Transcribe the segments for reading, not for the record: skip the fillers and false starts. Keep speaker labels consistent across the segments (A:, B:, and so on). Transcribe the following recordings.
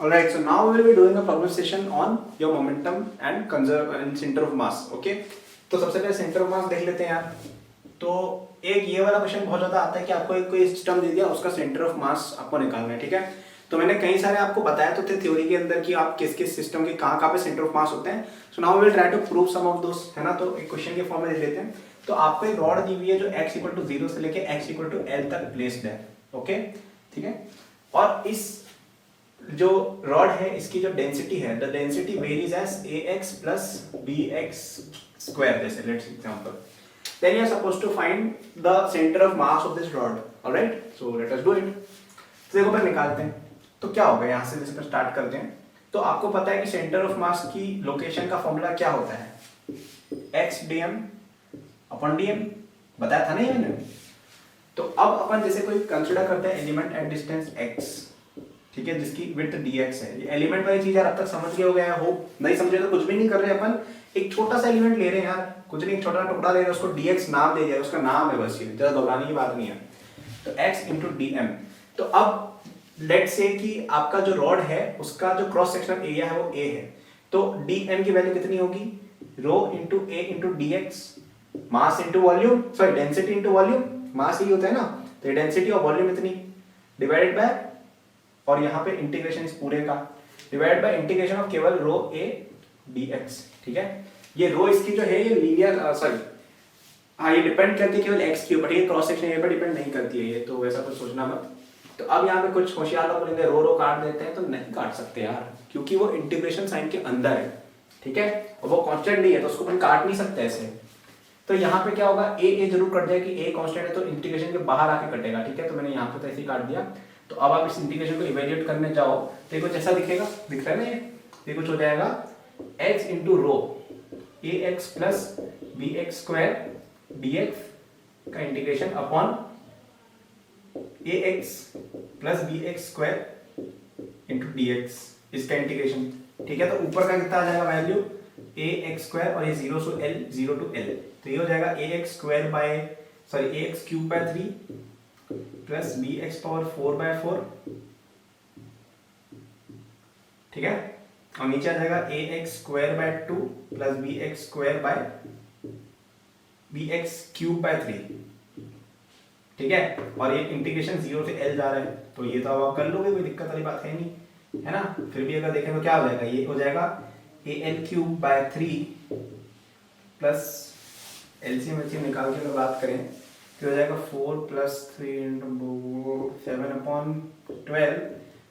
A: Alright, so now we will be doing a problem session on your momentum and conserve and center of mass. Okay? तो सबसे पहले centre of mass देख लेते हैं यार. तो एक ये वाला क्वेश्चन बहुत ज्यादा आता है कि आपको एक कोई सिस्टम दे दिया, उसका सेंटर ऑफ मास आपको निकालना है. ठीक है, तो मैंने कई सारे आपको बताया तो थे थ्योरी के अंदर कि आप किस किस सिस्टम के कहाँ पे सेंटर ऑफ मास होते हैं. So now we will try to prove some of those, है ना. तो एक क्वेश्चन के फॉर्म में देख लेते हैं. तो आपको एक रॉड दी हुई है जो x इक्वल टू 0 से लेके x इक्वल टू l तक प्लेस्ड है. ओके, ठीक है. और इस जो रॉड है इसकी जो डेंसिटी है, the density varies as ax plus bx square. जैसे let's example, then you are supposed to find the center of mass of this rod. all right, so let us do it. तो देखो पहले निकालते हैं. तो क्या होगा यहाँ से, जैसे स्टार्ट करते हैं. तो आपको पता है कि सेंटर ऑफ मास की लोकेशन का फॉर्मूला क्या होता है, x dm अपॉन dm. बताया था ना ये मैंने. तो अब अपन जैसे कोई कंसीडर करते हैं एलिमेंट एट डिस्टेंस x, ठीक है, जिसकी विड्थ dx है. ये एलिमेंट वाली चीज यार अब तक समझ गए हो गया हो, नहीं समझे तो कुछ भी नहीं कर रहे अपन. एक छोटा सा एलिमेंट ले रहे हैं यार, कुछ नहीं, एक छोटा टुकड़ा ले रहे हैं, उसको dx नाम दे दिया, उसका नाम है बस, ये ज्यादा घबराने की बात नहीं है. तो x इंटू dm. तो अब लेट्स से कि आपका जो रॉड है उसका जो क्रॉस सेक्शनल एरिया है वो a है. तो dm की वैल्यू कितनी होगी, rho into a into dx, mass into volume, sorry density into volume. Mass ही होता है ना, तो डेंसिटी और वॉल्यूम इतनी डिवाइडेड बाय, और यहाँ पे इंटीग्रेशन इस पूरे का डिवाइडेड बाय इंटीग्रेशन ऑफ केवल रो a dx. ठीक है, ये रो इसकी जो है ये लीनियर, सॉरी हाँ, ये डिपेंड करती है केवल x के ऊपर, ये क्रॉस सेक्शन एरिया पर डिपेंड नहीं करती है ये, तो वैसा कुछ सोचना मत. तो अब यहाँ पे कुछ होशियार लोग बोलेंगे रो काट देते हैं, तो नहीं काट सकते यार, क्योंकि वो इंटीग्रेशन साइन के अंदर है. ठीक है, और वो कांस्टेंट नहीं है, तो उसको अपन काट नहीं सकते ऐसे. तो यहाँ पे क्या होगा, a जरूर कट जाएगा कि a कांस्टेंट है, तो इंटीग्रेशन के बाहर आके कटेगा. ठीक है, तो मैंने यहाँ पे तो ऐसे ही काट दिया. तो अब आप इस इंटीग्रेशन को इवेल्युएट करने जाओ तो ये कुछ ऐसा दिखेगा, दिख रहा है ना, ये कुछ हो जाएगा x into rho ax plus bx square dx का integration upon ax plus bx square into dx, इसका इंटीग्रेशन. ठीक है, तो ऊपर का कितना आ जाएगा वैल्यू ax स्क्वायर, और ये 0 टू l, 0 टू l, तो ये हो जाएगा ax square by, sorry ax cube by 3 plus bx power 4 by 4. ठीक है, और नीचे आ जाएगा ax square by 2 plus bx square by bx cube by 3. ठीक है, और ये इंटीग्रेशन 0 से l जा रहा है, तो ये तो आप कर लोगे, कोई दिक्कत वाली बात है नहीं, है ना. फिर भी अगर देखें तो क्या हो जाएगा, ये हो जाएगा an cube by 3 plus LCM निकाल के अगर बात करें तो हो जाएगा 4 प्लस 3 इंटू 7 अपॉन 12,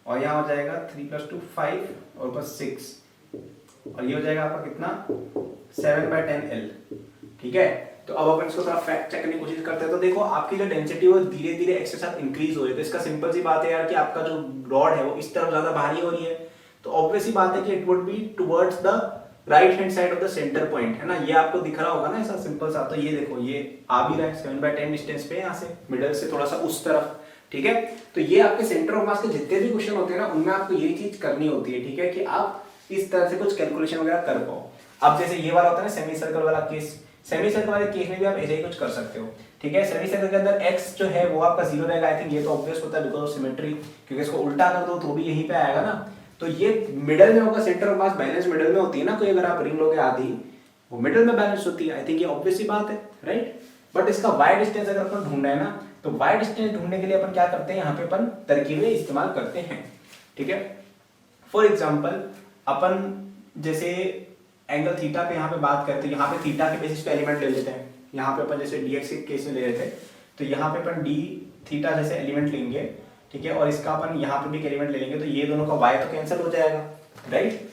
A: और यहाँ हो जाएगा 3 प्लस 2 5 और ऊपर 6, और ये हो जाएगा आपका कितना 7 बाय 10 l. ठीक है, तो अब अपन इसको थोड़ा फैक्ट चेक करने की कोशिश करते हैं. तो देखो आपकी जो डेंसिटी वो धीरे धीरे एक्स के साथ इंक्रीज हो रही है, तो इसका सिंपल सी बात है यार कि आपका जो रॉड है वो इस तरफ ज्यादा भारी हो रही है. तो ऑब्वियस सी बात है कि it would be towards the right hand side of the centre point, है ना. ये आपको दिख रहा होगा ना ऐसा सिंपल सा. तो ये देखो ये आ भी रहा है 7 बाय 10 डिस्टेंस पे, यहाँ से मिडल से थोड़ा सा उस तरफ. ठीक है, तो ये आपके सेंटर ऑफ मास के जितने भी क्वेश्चन होते हैं ना, उनमें आपको ये चीज करनी होती है. ठीक है, कि आप इस तरह से कुछ कैलकुलेशन वगैरह कर पाओ. अब जैसे ये वाला होता है ना सेमी सर्कल वाला केस, सेमी सर्कल वाले केस में भी आप ऐसे ही कुछ कर सकते हो. ठीक है, सेमी सर्कल के अंदर x जो है वो आपका 0 रहेगा. आई थिंक ये तो ऑब्वियस होता है बिकॉज ऑफ सिमेट्री, क्योंकि इसको उल्टा कर दो तो भी यहीं पे आएगा ना. तो ये मिडल में होगा, centre of mass balance middle में होती है ना. कोई अगर आप रिंग लोगे आधी, वो मिडल में बैलेंस होती है. आई थिंक ये ऑब्वियस सी बात है, राइट. बट इसका y डिस्टेंस अगर अपन ढूंढना है ना, तो y डिस्टेंस ढूंढने के लिए अपन क्या करते हैं, यहाँ पे अपन तरकीबें इस्तेमाल करते हैं. ठीक है, फॉर एग्जाम्पल अपन जैसे एंगल थीटा पे यहाँ पे बात करते हैं, यहाँ पे थीटा के बेसिस पे एलिमेंट ले लेते हैं. यहाँ पे अपन जैसे dx के केस में ले रहे थे, तो यहाँ पे अपन d थीटा जैसे एलिमेंट लेंगे. ठीक है, और इसका अपन यहाँ पे भी एलिमेंट ले लेंगे, तो ये दोनों का y तो कैंसिल हो जाएगा, राइट.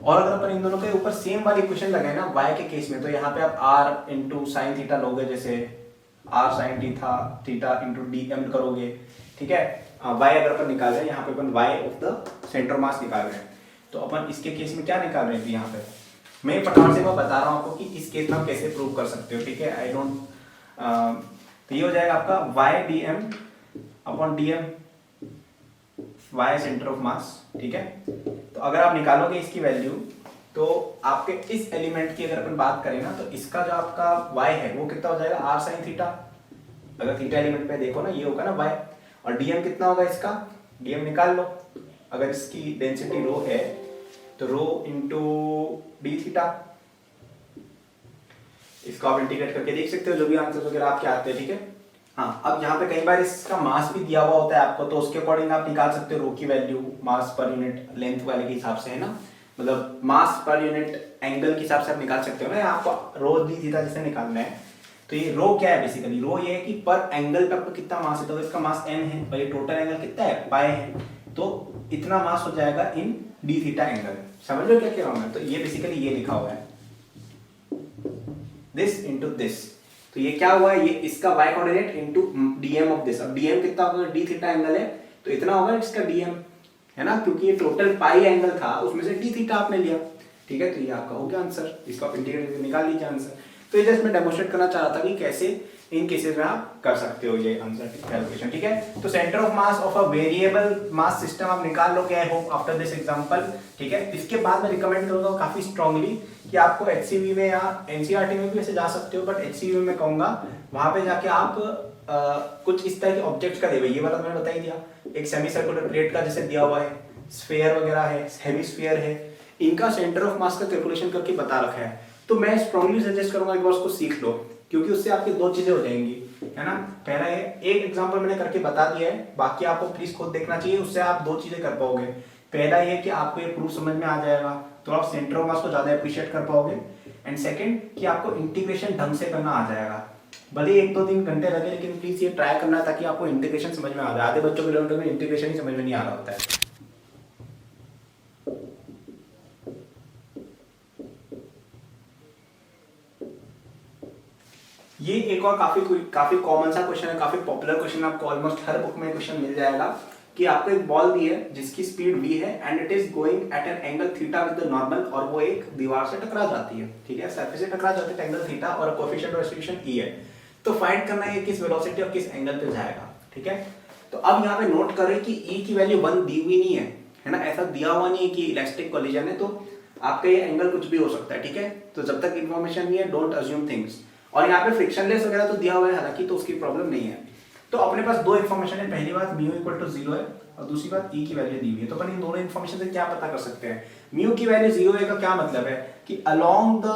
A: और अगर अपन इन दोनों के ऊपर सेम वाली इक्वेशन लगाए ना y के केस में, तो यहाँ पे आप r इंटू साइन थीटा लोगे, जैसे r sine theta into dm करोगे. ठीक है, y अगर अपन निकाल रहे हैं, यहाँ पे अपन y of the centre mass निकाल रहे हैं, तो अपन इसके केस में क्या निकाल रहे हैं यहाँ पे, मैं फटाफट से मैं बता रहा हूँ आपको कि इस केस में आप कैसे प्रूव कर सकते हो. ठीक है, आई डोंट, तो ये हो जाएगा आपका y dm upon dm, y centre of mass. ठीक है, तो अगर आप निकालोगे इसकी वैल्यू, तो आपके इस एलिमेंट की अगर अपन बात करें ना, तो इसका जो आपका y है वो कितना हो जाएगा r sin थीटा. अगर थीटा एलिमेंट पे देखो ना, ये होगा ना y, और dm कितना होगा इसका, dm निकाल लो. अगर इसकी डेंसिटी रो है तो रो इंटू डी थीटा, इसको आप इंटीग्रेट करके देख सकते हो जो भी आंसर वगैरह आपके आते हैं, ठीक है। हाँ, अब यहाँ पे कई बार इसका मास भी दिया हुआ होता है आपको, तो उसके अकॉर्डिंग आप निकाल सकते हो रो की वैल्यू मास पर यूनिट लेंथ वाले के हिसाब से, है ना, मतलब मास पर यूनिट एंगल के हिसाब से आप निकाल सकते हो ना। आपको रो डी थीटा जैसे निकालना है तो ये रो क्या है, बेसिकली रो ये है कि पर एंगल पे आपको कितना मास है, तो इसका मास m है और ये टोटल एंगल कितना है पाई है, तो इतना मास हो जाएगा इन डी थीटा एंगल। समझ लो क्या कह रहा हूं मैं, तो ये बेसिकली ये लिखा हुआ है दिस इनटू दिस, तो ये क्या हुआ है, ये इसका y coordinate into dm of this. अब dm कितना होगा, डी थीटा एंगल है तो इतना होगा इसका dm, है ना, क्योंकि ये टोटल पाई एंगल था उसमें से डी थीटा आपने लिया, ठीक है। तो ये आपका हो गया आंसर, इसको आप इंटीग्रेट करके निकाल लीजिए आंसर। तो ये जस्ट मैं डेमोस्ट्रेट करना चाह रहा था कि कैसे इन केसेस में आप कर सकते हो ये आंसर कैलकुलेशन, ठीक है। तो centre of mass of a variable mass system आप निकाल लोगे I hope after this example, ठीक है। इसके बाद मैं रिकमेंड करूंगा काफी स्ट्रांगली कि आपको एचसीवी में या एनसीईआरटी में भी वैसे जा सकते हो, बट एचसीवी में मैं कहूंगा वहां पे जाके आप कुछ इस तरह के ऑब्जेक्ट्स का देवे, ये वाला मैंने बता ही दिया, एक सेमी सर्कुलर प्लेट का जैसे दिया हुआ है, स्फीयर वगैरह है, हेमिस्फीयर है, इनका सेंटर ऑफ मास का कैलकुलेशन करके बता रखा है। तो मैं स्ट्रांगली सजेस्ट करूंगा एक बार उसको सीख लो, क्योंकि उससे आपकी दो चीजें हो जाएंगी, है ना। पहला ये एक एग्जांपल मैंने करके बता दिया है, बाकी आपको प्लीज खुद देखना चाहिए, उससे आप दो चीजें कर पाओगे। पहला ये कि आपको ये प्रूफ समझ में आ जाएगा तो आप सेंटर ऑफ मास को ज्यादा अप्रिशिएट कर पाओगे, एंड सेकंड कि आपको इंटीग्रेशन ढंग से करना आ जाएगा। भले 1-2-3 घंटे लगे, लेकिन प्लीज ये ट्राई करना ताकि आपको इंटीग्रेशन समझ में आ जाए। आधे बच्चों के में इंटीग्रेशन ही समझ में नहीं आ रहा होता है। ये एक और काफी कॉमन सा क्वेश्चन है, काफी पॉपुलर क्वेश्चन, आपको ऑलमोस्ट हर बुक में क्वेश्चन मिल जाएगा कि आपको एक बॉल दी है जिसकी स्पीड v है and it is going at an angle theta with the normal, और वो एक दीवार से टकरा जाती है, ठीक है, सरफेस से टकरा जाती है एंगल थीटा और कोएफिशिएंट ऑफ डिस्ट्रीब्यूशन e है। तो फाइंड करना है किस वेलोसिटी और किस एंगल पे जाएगा, ठीक है। तो अब यहाँ पे नोट करें कि e की वैल्यू 1 दी हुई नहीं है ना, ऐसा दिया हुआ नहीं है कि इलास्टिक कोलिजन है, तो आपका ये एंगल कुछ भी हो सकता है, ठीक है। तो जब तक इन्फॉर्मेशन नहीं है डोंट अज्यूम थिंग्स, और यहाँ पे फ्रिक्शनलेस वगैरह तो दिया हुआ है हालांकि, तो उसकी प्रॉब्लम नहीं है। तो अपने पास दो इन्फॉर्मेशन है, पहली बात म्यू इक्वल टू 0 है और दूसरी बात e की वैल्यू दी हुई है। तो अपन इन दोनों इन्फॉर्मेशन से क्या पता कर सकते हैं, म्यू की वैल्यू 0 है का क्या मतलब है कि अलोंग द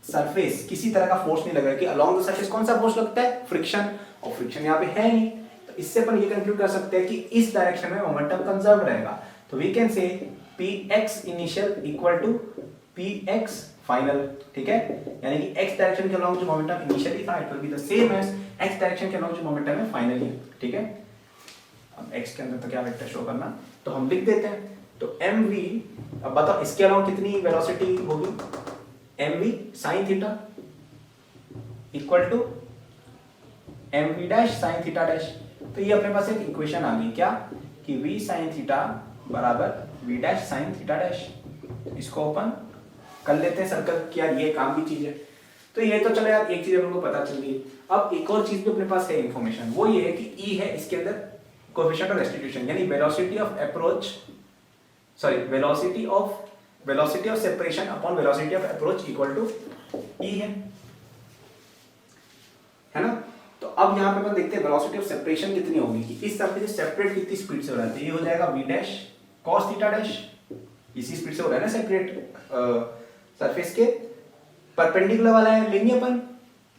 A: सरफेस किसी तरह का फोर्स नहीं लग रहा है, कि अलोंग द सरफेस कौन सा फोर्स लगता है, फ्रिक्शन, और फ्रिक्शन यहाँ पे है नहीं, तो इससे अपन ये कंक्लूड कर सकते हैं कि इस डायरेक्शन में मोमेंटम कंजर्व रहेगा। तो we can say px initial equal to px final, ठीक है, यानी कि x डायरेक्शन के अलोंग जो मोमेंटम इनिशियली था it will be the same as x direction के अलोंग जो मोमेंटम है फाइनली, ठीक है। अब x के अंदर तो क्या वेक्टर शो करना, तो हम लिख देते हैं, तो mv, अब बताओ इसके अलोंग कितनी वेलोसिटी होगी, mv sin theta equal to mv dash sin theta dash. तो ये अपने पास एक इक्वेशन आ गई क्या, कि v sin थीटा बराबर v dash sin theta dash. इसको अपन कर लेते हैं सर्कल कि यार ये काम की चीज है। तो ये तो चलो यार एक चीज हमको पता चल गई। अब एक और चीज भी अपने पास है इंफॉर्मेशन, वो ये है कि e है इसके अंदर कोएफिशिएंट ऑफ रेस्टिट्यूशन, यानी velocity of approach, sorry velocity of separation upon velocity of approach equal to e है ना। तो अब यहाँ पे अपन देखते हैं वेलोसिटी ऑफ सेपरेशन कितनी होगी, कि इस सरफेस से सेपरेट कितनी स्पीड से हो रहा है, तो ये हो जाएगा v dash cos theta dash, इसी स्पीड से हो रहा है ना सेपरेट, सरफेस के परपेंडिकुलर वाला है लेंगे अपन,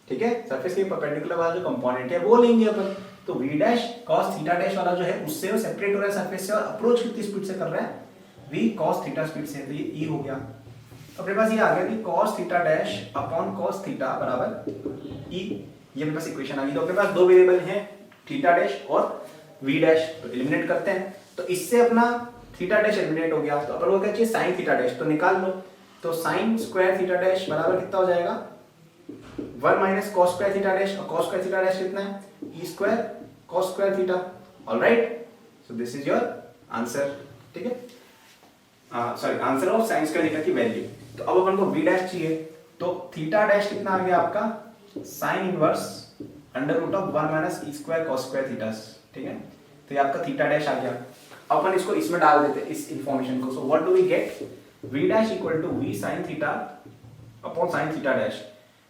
A: ठीक है, सरफेस के परपेंडिकुलर वाला जो कंपोनेंट है वो लेंगे अपन। तो v dash cos theta dash वाला जो है उससे वो सेपरेट हो रहा है सरफेस से, और अप्रोच कितनी स्पीड से कर रहा है, v cos थीटा स्पीड से, तो ये e हो गया। अपने पास ये आ गया कि cos theta dash upon cos theta बराबर e, ये अपने पास इक्वेशन आ गई। तो अपने पास दो वेरिएबल हैं थीटा डैश और v डैश, तो एलिमिनेट करते हैं। तो इससे अपना थीटा डैश एलिमिनेट हो गया, तो अपन को क्या चाहिए sin थीटा डैश, तो निकाल लो। तो sin स्क्वायर थीटा डैश बराबर कितना हो जाएगा, 1 minus cos square theta dash, और cos स्क्वायर थीटा डैश कितना है, e square cos square theta. Alright, so this is your answer, ठीक है, sorry answer of sin square theta की वैल्यू। तो अब अपन को v डैश चाहिए, तो थीटा डैश कितना आ गया आपका, sin inverse under root of 1 minus e square cos square theta, ठीक है। तो ये आपका थीटा डैश आ गया। अपन इसको इसमें डाल देते हैं इस इंफॉर्मेशन को। So what do we get, v dash equal to v sin theta upon sin theta dash.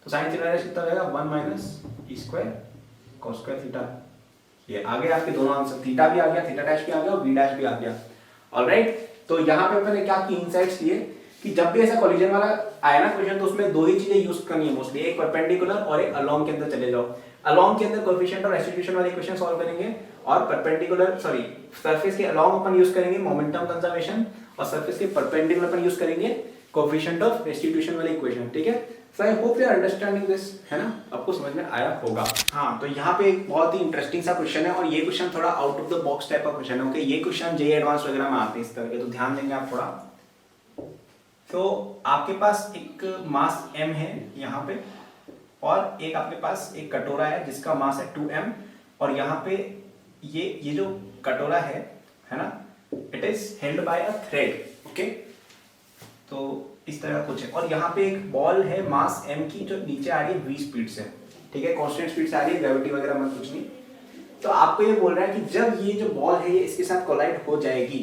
A: तो sin थीटा डैश कितना रहेगा, 1 minus e square cos square theta. ये आ गया आपके दोनों आंसर, थीटा भी आ गया, थीटा डैश भी आ गया और v डैश भी आ गया। ऑलराइट, तो यहाँ पे मैंने क्या की इनसाइट्स लिए कि जब भी ऐसा कोलिजन वाला आया ना क्वेश्चन, तो उसमें दो ही चीजें यूज करनी है मोस्टली, एक परपेंडिकुलर और एक अलोंग के अंदर चले जाओ। अलोंग के अंदर कोएफिशिएंट और रेस्टिट्यूशन वाले क्वेश्चन सॉल्व करेंगे, और परपेंडिकुलर सॉरी सरफेस के अलोंग अपन यूज करेंगे मोमेंटम कंजर्वेशन, और सरफेस के परपेंडिकुलर अपन यूज करेंगे कोएफिशिएंट ऑफ रेस्टिट्यूशन वाले इक्वेशन। ठीक है, so I hope you are understanding this, है ना, आपको समझ में आया होगा। हाँ, तो यहाँ पे एक बहुत ही इंटरेस्टिंग सा क्वेश्चन है, और ये क्वेश्चन थोड़ा out of the box type का क्वेश्चन है। ओके, ये क्वेश्चन जेईई एडवांस वगैरह में आते हैं इस तरह के, तो ध्यान देंगे आप थोड़ा। तो आपके पास एक मास m है यहाँ पे, और एक आपके पास एक कटोरा है जिसका मास है 2m, और यहाँ पे ये जो कटोरा है ना, it is held by a thread. Okay, तो इस तरह कुछ है, और यहाँ पे एक बॉल है मास m की जो नीचे आ रही है v स्पीड से। ठीक है, कांस्टेंट स्पीड से आ रही है, ग्रेविटी वगैरह मत कुछ नहीं। तो आपको ये बोल रहा है कि जब ये जो बॉल है ये इसके साथ कोलाइड हो जाएगी,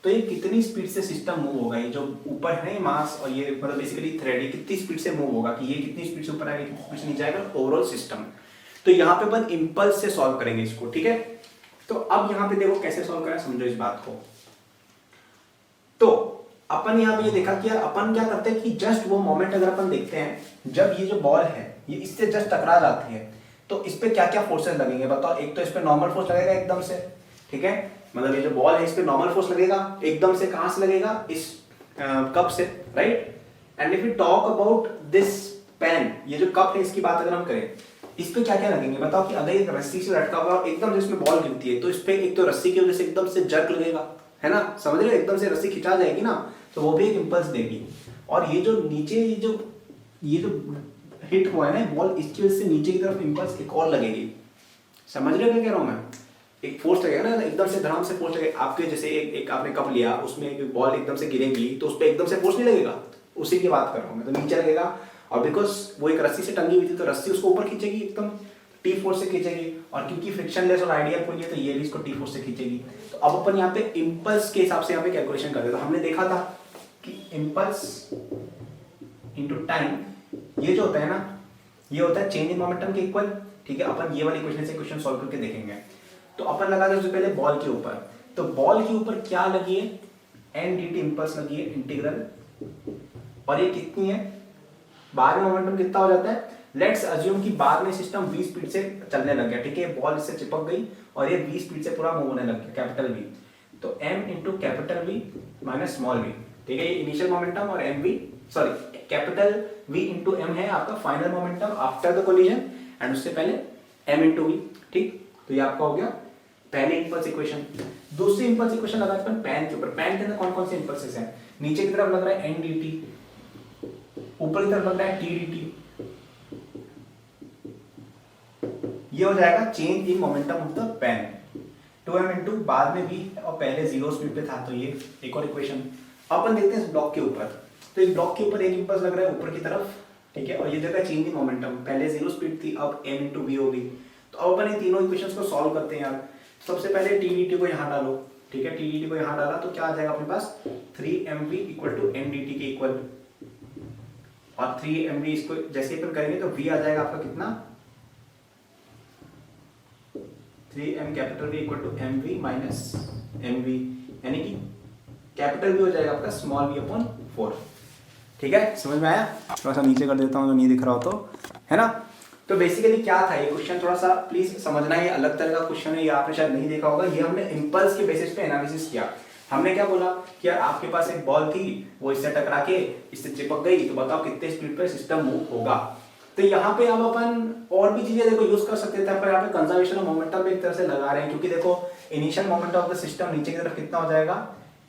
A: तो ये कितनी स्पीड से सिस्टम मूव होगा, ये जो ऊपर है मास और ये मतलब बेसिकली थ्रेड, ये कितनी स्पीड से मूव होगा, कि ये कितनी स्पीड से ऊपर आएगा, कितनी स्पीड से नीचे आएगा, ओवरऑल सिस्टम। तो यहाँ पे अपन इंपल्स से सॉल्व करेंगे इसको। ठीक है, तो अब यहाँ पे देखो कैसे सॉल्व करें, समझो इस बात को। तो अपन यहाँ पे ये देखा कि यार अपन क्या करते हैं कि जस्ट वो मोमेंट अगर अपन देखते हैं जब ये जो बॉल है ये इससे जस्ट टकरा जाती है, तो इस पे क्या क्या फोर्सेस लगेंगे बताओ। एक तो इस पे नॉर्मल फोर्स लगेगा एकदम से, ठीक है, मतलब ये जो बॉल है इस पे नॉर्मल फोर्स लगेगा एकदम से, कहां से लगेगा, इस कप से, right. And if you talk about this pen, ये जो कप है इसकी बात अगर हम करें, इस पे क्या क्या लगेंगे बताओ। कि अगर एक रस्सी से लटका हुआ और एकदम जिसमें बॉल गिरती है, तो इस पे एक तो रस्सी की वजह से एकदम से जर्क लगेगा, है ना, समझ रहे हो, एकदम से रस्सी खिंचा जाएगी ना, तो वो भी एक इंपल्स देगी। और ये जो नीचे ये जो हिट हुआ है ना बॉल, इसकी वजह से नीचे की तरफ इंपल्स एक और लगेगी। समझ रहे हो क्या कह रहा हूं मैं, एक फोर्स लगेगा ना, एकदम से धड़ाम से फोर्स लगेगा। आपके जैसे एक आपने कप लिया, उसमें एक बॉल एकदम से गिरेगी, तो उस पर एकदम से फोर्स नहीं लगेगा, उसी की बात कर रहा हूं मैं। तो नीचे लगेगा, और बिकॉज वो एक रस्सी से टंगी हुई थी, तो रस्सी उसको ऊपर खींचेगी, एकदम टी फोर्स से खींचेगी, और क्योंकि फ्रिक्शनलेस और आइडियल पुल है, तो ये भी इसको टी फोर्स से खींचेगी। तो अब अपन यहाँ पे इंपल्स के हिसाब से यहाँ पे कैलकुलेशन करते हैं। तो हमने देखा था कि इंपल्स इनटू टाइम, ये जो होता है ना, ये होता है चेंज इन मोमेंटम के इक्वल। ठीक है, अपन ये वाली इक्वेशन से क्वेश्चन सॉल्व करके देखेंगे। तो अपन लगा दें सबसे पहले बॉल के ऊपर, तो बॉल के ऊपर क्या लगी है, एन डी टी इंपल्स लगी है, इंटीग्रल, और ये कितनी है, बाद में मोमेंटम कितना हो जाता है। लेट्स अज्यूम कि बाद में सिस्टम v स्पीड से चलने लग गया, ठीक है, बॉल इससे चिपक गई और ये v स्पीड से पूरा मूव होने लग गया, कैपिटल V। तो m into capital V minus small v, ठीक है, ये इनिशियल मोमेंटम, और कैपिटल V इंटू m है आपका final momentum after the collision, and उससे पहले m इंटू v। ठीक, तो ये आपका हो गया पहले इंपल्स इक्वेशन। दूसरी इंपल्स इक्वेशन लगा अपन पैन के ऊपर। पैन के अंदर कौन कौन से इंपल्सेस हैं, नीचे की तरफ लग रहा है एन डी टी, ऊपर की तरफ लग रहा है टी डी टी। ये हो जाएगा change in momentum of the pen, 2m into बाद में भी, और पहले जीरो स्पीड पे था, तो ये एक और इक्वेशन। अपन देखते हैं इस ब्लॉक के ऊपर, तो इस ब्लॉक के ऊपर एक इंपल्स लग रहा है ऊपर की तरफ, ठीक है, और ये जगह चेंज इन मोमेंटम, पहले जीरो स्पीड थी, अब m इंटू वी होगी। तो अब अपन ये तीनों इक्वेशंस को सॉल्व करते हैं यार। सबसे पहले टी डी टी को यहाँ डालो, ठीक है, टी डी टी को यहाँ डाला तो क्या आ जाएगा अपने पास, 3mv equal to N D T के इक्वल, और 3mv इसको जैसे अपन करेंगे तो v आ जाएगा आपका कितना, 3m capital V equal to mv minus mv, यानी कि कैपिटल V हो जाएगा आपका स्मॉल v अपॉन 4। ठीक है, समझ में आया। थोड़ा सा नीचे कर देता हूँ जो नहीं दिख रहा हो तो, है ना। तो बेसिकली क्या था ये क्वेश्चन, थोड़ा सा प्लीज समझना, ये अलग तरह का क्वेश्चन है, ये आपने शायद नहीं देखा होगा। ये हमने इंपल्स के बेसिस पे एनालिसिस किया। हमने क्या बोला कि यार आपके पास एक बॉल थी, वो इससे टकरा के इससे चिपक गई, तो बताओ कितने स्पीड पे सिस्टम मूव होगा। तो यहाँ पे अब अपन और भी चीजें देखो यूज कर सकते थे, पर यहाँ पे कंजर्वेशन ऑफ मोमेंटम भी एक तरह से लगा रहे हैं, क्योंकि देखो initial momentum of the system नीचे की तरफ कितना हो जाएगा,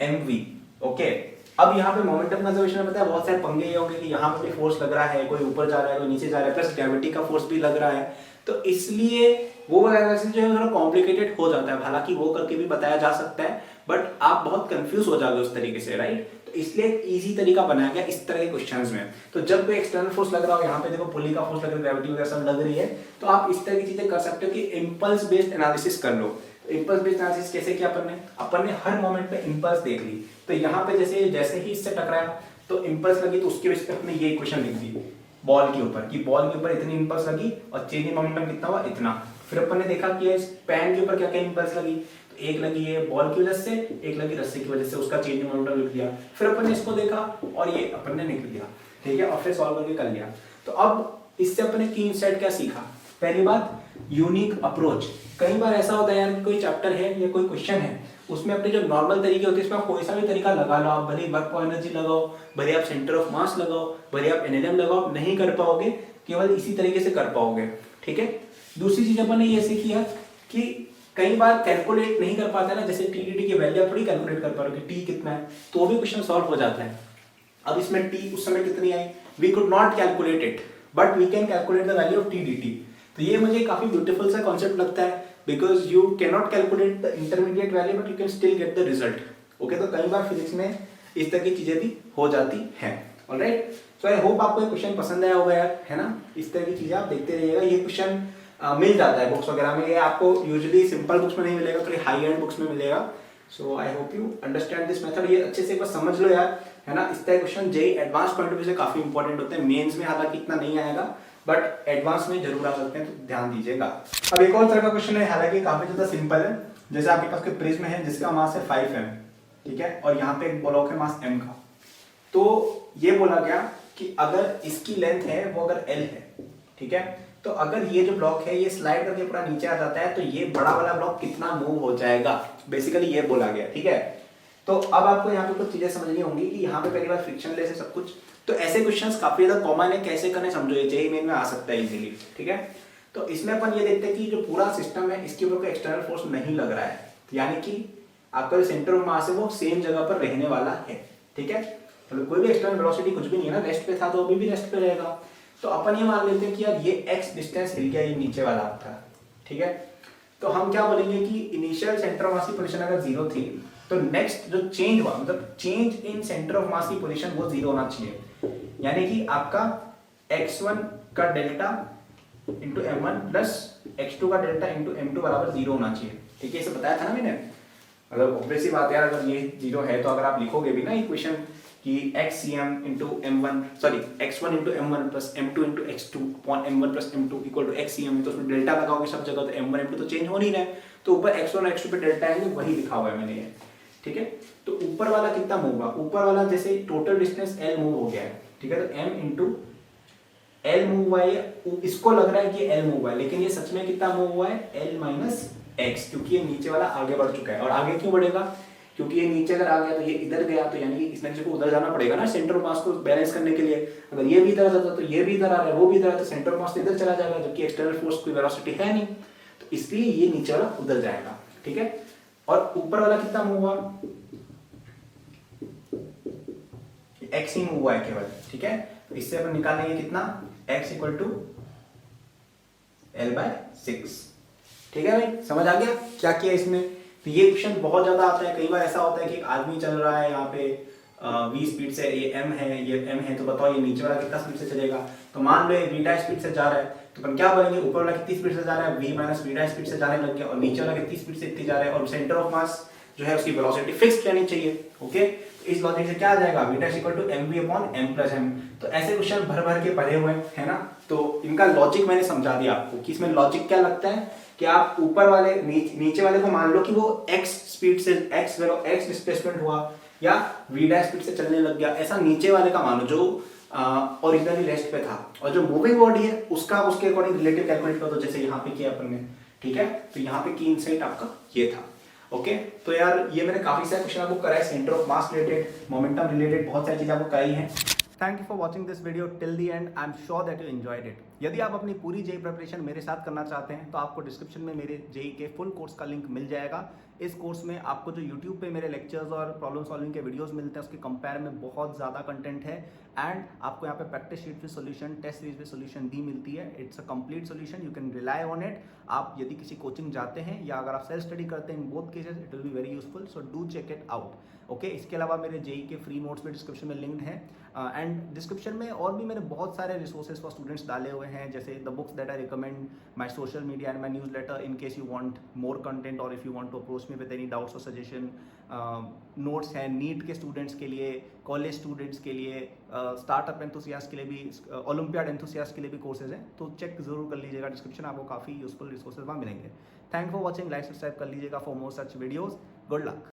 A: mv। ओके, अब यहाँ पे मोमेंटम कंजर्वेशन में पता है बहुत सारे पंगे ये होंगे कि यहाँ पे भी फोर्स लग रहा है, कोई ऊपर जा रहा है, कोई नीचे जा रहा है, प्लस ग्रेविटी का फोर्स भी लग रहा है, तो इसलिए वो एनालिसिस जो है थोड़ा कॉम्प्लिकेटेड हो जाता है। हालांकि वो करके भी बताया जा सकता है, बट आप बहुत कंफ्यूज हो जाओगे उस तरीके से, राइट। तो इसलिए एक इजी तरीका बनाया गया इस तरह के क्वेश्चंस में। तो जब कोई एक्सटर्नल फोर्स लग रहा हो, यहाँ पे देखो पुली का फोर्स लग रहा है, ग्रेविटी वगैरह सब लग रही है, तो आप इस तरह की चीजें कर सकते हो कि इंपल्स बेस्ड एनालिसिस कर लो। इंपल्स बेस्ड एनालिसिस कैसे किया अपन ने हर मोमेंट पे इंपल्स देख ली। तो यहाँ पे जैसे ही इससे टकराया तो इंपल्स लगी, तो उसके बेस पे हमने ये इक्वेशन लिख दी बॉल के ऊपर, कि बॉल के ऊपर इतनी इंपल्स लगी और चेंज इन मोमेंटम कितना हुआ, इतना। फिर अपन ने देखा कि इस पैन के ऊपर क्या क्या इंपल्स लगी, तो एक लगी है बॉल की वजह से, एक लगी रस्सी की वजह से, उसका चेंज मोमेंटम लिख दिया। फिर अपन ने इसको देखा और ये अपन ने निकल दिया, ठीक है, और फिर सॉल्व करके कर लिया। तो अब इससे अपन ने की इनसाइड क्या सीखा? पहली बात यूनिक अप्रोच। कई बार ऐसा होता है यार, कोई चैप्टर है या कोई क्वेश्चन है, उसमें अपने जो नॉर्मल तरीके होते हैं इसमें आप कोई सा भी तरीका लगा लो, आप भले वर्क ऑफ एनर्जी लगाओ, भले आप सेंटर ऑफ मास लगाओ, भले आप एनएलएम लगाओ, नहीं कर पाओगे, केवल इसी तरीके से कर पाओगे, ठीक है। दूसरी चीज अपन ने ये सीखी है कि कई बार कैलकुलेट नहीं कर पाते ना, जैसे टीडीटी की वैल्यू आप थोड़ी कैलकुलेट कर पा रहे हो कि टी कितना है, तो भी क्वेश्चन सॉल्व हो जाता है। अब इसमें टी उस समय कितनी आई, we could not calculate it but we can calculate the value of t d t. तो ये मुझे काफी ब्यूटीफुल सा कॉन्सेप्ट लगता है, because you can not calculate the intermediate value but you can still get the result. Okay, तो कई बार physics में इस तरह की चीजें भी हो जाती हैं। ऑलराइट, सो आई होप आपको ये क्वेश्चन पसंद आया होगा यार, है ना। इस तरह की चीजें आप देखते रहिएगा। ये क्वेश्चन मिल जाता है बुक्स वगैरह में, ये आपको यूजुअली सिंपल बुक्स में नहीं मिलेगा, थोड़ी हाई एंड बुक्स में मिलेगा। So I hope you understand this method. ये अच्छे से एक बार समझ लो यार, है ना। इस तरह question JEE advance point of view से काफी इंपॉर्टेंट होते हैं। मेंस में हालांकि इतना नहीं आएगा बट एडवांस में जरूर आ सकते हैं, तो ध्यान दीजिएगा। अब एक और तरह का क्वेश्चन है, हालांकि काफी ज्यादा सिंपल है। जैसे आपके पास कोई प्रिज्म है जिसका मास है 5m, ठीक है, और यहाँ पे एक ब्लॉक है मास m का। तो ये बोला गया कि अगर इसकी लेंथ है वो अगर l है, ठीक है, तो अगर ये जो ब्लॉक है ये स्लाइड करके पूरा नीचे आ जाता है तो ये बड़ा वाला ब्लॉक कितना मूव हो जाएगा, बेसिकली ये बोला गया, ठीक है। तो अब आपको यहाँ पे कुछ चीजें समझनी होंगी कि यहाँ पे पहली बार फ्रिक्शनलेस है सब कुछ। तो ऐसे क्वेश्चंस काफी ज्यादा कॉमन है, कैसे करने समझो, ये जेईई मेन में आ सकता है इजीली, ठीक है। तो इसमें अपन ये देखते हैं कि जो पूरा सिस्टम है इसके ऊपर कोई एक्सटर्नल फोर्स नहीं लग रहा है, यानी कि आपका जो सेंटर ऑफ मास है वो सेम जगह पर रहने वाला है, ठीक है। मतलब कोई भी एक्सटर्नल वेलोसिटी कुछ भी नहीं है ना, रेस्ट पे था तो अभी भी रेस्ट पे रहेगा। तो अपन ये मान लेते हैं कि यार ये x डिस्टेंस हिल गया, ये नीचे वाला आपका, ठीक है। तो हम क्या बोलेंगे कि इनिशियल सेंटर ऑफ मास की पोजीशन अगर 0 थी तो नेक्स्ट जो चेंज हुआ, मतलब change in centre of mass की पोजीशन वो 0 होना चाहिए। यानी कि आपका x1 का delta into m1 plus x2 का डेल्टा इंटू m2 बराबर 0 होना चाहिए, ठीक है। इसे बताया था ना मैंने। मतलब ऑब्वियसली बात है यार, अगर ये 0 है तो अगर आप लिखोगे भी ना इक्वेशन कि xcm into m1 sorry x1 into m1 plus m2 into x2 upon m1 plus m2 equal to xcm, तो उसमें डेल्टा लगाओगे सब जगह, तो m1 m2 तो चेंज हो नहीं रहा है, तो ऊपर x1 और x2 पे डेल्टा है, वही लिखा हुआ है मैंने ये, ठीक है। तो ऊपर वाला कितना मूव हुआ, ऊपर वाला जैसे टोटल डिस्टेंस l मूव हो गया है, ठीक है, तो m into l मूव हुआ है, इसको लग रहा है कि l मूव हुआ है, लेकिन ये सच में कितना मूव हुआ है, l माइनस x, क्योंकि ये नीचे वाला आगे बढ़ चुका है। और आगे क्यों बढ़ेगा, क्योंकि ये नीचे अगर आ गया तो ये इधर गया, तो यानी कि इस एनर्जी को उधर जाना पड़ेगा ना सेंटर ऑफ मास को बैलेंस करने के लिए। अगर ये भी इधर जाता तो ये भी इधर आ रहा है, वो भी इधर है, तो सेंटर ऑफ मास इधर चला जाएगा, जबकि एक्सटर्नल फोर्स कोई वेलोसिटी है नहीं, तो इसलिए ये नीचे वाला उधर जाएगा, ठीक है। और ऊपर वाला कितना मूव हुआ, x ही मूव हुआ है केवल, ठीक है। तो इससे अपन निकालेंगे कितना, x इक्वल टू l/6, ठीक है भाई, समझ आ गया क्या किया इसमें। तो ये क्वेश्चन बहुत ज्यादा आता है। कई बार ऐसा होता है कि एक आदमी चल रहा है यहाँ पे 20 स्पीड से, ये m है, तो बताओ ये नीचे वाला कितना स्पीड से चलेगा। तो मान लो ये v' स्पीड से जा रहा है, तो अपन क्या बोलेंगे, ऊपर वाला कितनी स्पीड से जा रहा है, v माइनस v' स्पीड से जाने लग गया, और नीचे वाला कितनी स्पीड से इतनी जा रहा है, और सेंटर ऑफ मास जो है उसकी वेलोसिटी फिक्स्ड रहनी चाहिए, ओके। तो इस लॉजिक से क्या आ जाएगा, v' equal to mv upon m plus m। तो ऐसे क्वेश्चन भर भर के पढ़े हुए हैं ना, तो इनका लॉजिक मैंने समझा दिया आपको कि इसमें लॉजिक क्या लगता है कि आप ऊपर वाले नीचे वाले को मान लो कि वो x स्पीड से x डिस्प्लेसमेंट हुआ या v' स्पीड से चलने लग गया, ऐसा नीचे वाले का मान लो जो ओरिजिनली रेस्ट पे था, और जो मूविंग बॉडी है उसका उसके अकॉर्डिंग रिलेटिव कैलकुलेट कर दो, जैसे यहाँ पे किया अपन ने, ठीक है। तो यहाँ पे की इनसाइट आपका ये था, ओके। तो यार ये मैंने काफी सारे क्वेश्चन आपको कराए, centre of mass related, momentum related, बहुत सारी चीजें आपको कराई हैं। Thank you for watching this video till the and. I am sure that you enjoyed it. यदि आप अपनी पूरी जेई प्रिपरेशन मेरे साथ करना चाहते हैं तो आपको डिस्क्रिप्शन में मेरे जेई के फुल कोर्स का लिंक मिल जाएगा। इस कोर्स में आपको जो यूट्यूब पे मेरे लेक्चर्स और प्रॉब्लम सॉल्विंग के वीडियोस मिलते हैं उसके कंपेयर में बहुत ज़्यादा कंटेंट है, एंड आपको यहाँ पे practice sheet with solution, test series with solution भी मिलती है। It's a complete solution, you can rely on it. आप यदि किसी कोचिंग जाते हैं या अगर आप सेल्फ स्टडी करते हैं, in both cases it will be very useful, so do check it out, okay. इसके अलावा मेरे जेई के फ्री नोट्स भी डिस्क्रिप्शन में लिंक्ड हैं, एंड डिस्क्रिप्शन में और भी मैंने बहुत सारे रिसोर्सेज फॉर स्टूडेंट्स डाले हुए हैं, जैसे the books that I recommend, my social media and my newsletter in case you want more content और if you want to approach me with any doubts और सजेशन, नोट्स हैं NEET के students के लिए, कॉलेज स्टूडेंट्स के लिए, startup enthusiast के लिए भी, ओलंपियाड एंथुसियास्ट के लिए भी कोर्सेज हैं, तो चेक जरूर कर लीजिएगा डिस्क्रिप्शन, आपको काफ़ी यूजफुल रिसोर्सेज वहाँ मिलेंगे। Thank for watching, like subscribe कर लीजिएगा for more such videos. Good luck.